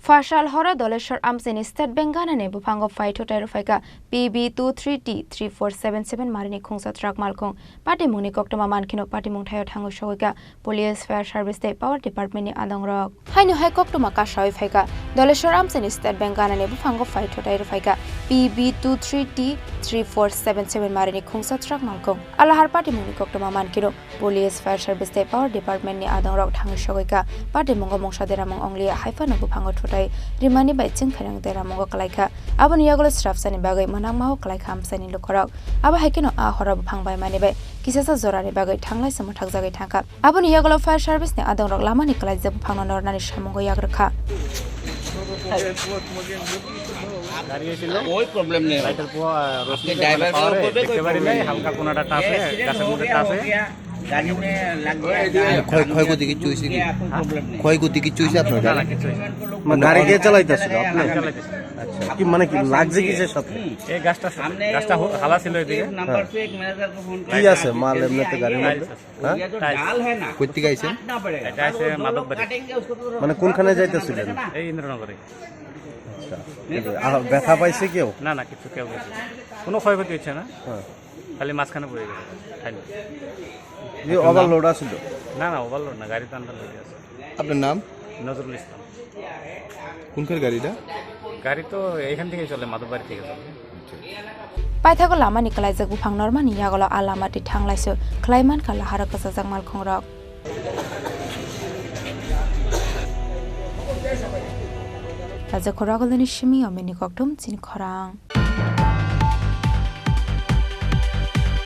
Phasal Horo Dhaleswar Amseni State Bank Ganani Buphango Phai thuthai Rwphaikha PB23T-3477 Marini Khungsa Truck Malkhung Party Muni Koktoma Mankino Party Mungthayo Thango Shoika Police Fire Service Day Power Department ni Adong Rok Hainu Hai Koktoma Kasha Rwphaikha Dhaleswar Amseni State Bank Ganani Buphango Phai thuthai Rwphaikha PB23T-3477 Marini Khungsa Truck Malkhung Alahar Party Muni Koktoma Mankino Police Fire Service Day Power Department ni Adong Rok Thango Shoika Party Mungo Mongsha Deramong Ongli Haifa no Buphango Rimani by Ching Khorang Deramongo Kalaika, Abon Yagol Straps and Bagay Manamo Kalakam Sani Lukorok, Abba Hekino a Horo Buphango by Manibe, Kisasa Zora Bagay Tangla Samotagzagi Tanka, Abon Yagol Fire Service, the Adon Lamani Kalai the Buphango Northern Shamongo Yagraka. कोई problem नहीं है driver हल्का कोनाटा टास है गाड़ी में लग गया ক্ষয় গতি কিছু হইছে কি ক্ষয় গতি কিছু হইছে আপনার গাড়ি কে চালাইতাছিল আপনি আচ্ছা কি মানে কি লাগছে কিসের সাথে এই গাছটা হালা ছিল এদিকে নাম্বার पे एक मैनेजर को फोन কি আছে মাল এমনিতে গাড়ির মধ্যে হ্যাঁ ডাল है ना কই থেকে আইছেন এটা আছে মাদকবাড়ি মানে কোনখানে যাইতেছিলেন এই ইন্দ্রনগরে আচ্ছা ব্যথা পাইছে কেউ না না কিছু কেউ কোনো ক্ষয়ক্ষতি হচ্ছে না খালি মাঝখানে পড়ে গেছে খালি এই ওভারলোড আছিল না না ওভারলোড না গাড়ি তো আন্দার লেগে আছে আপনার নাম নজরুল ইসলাম কোনখানে গাড়িটা গাড়ি তো এইখান থেকে চলে মাদকবাড়ি থেকে চলে Paithago Lama Nikolai Zag Buphang Norman Yagolo Alamati Tanglaiso Klaiman Kala Harakasa Zag Malkhung Rok Raja Khorang Shimi or Mini Koktum Chin Khorang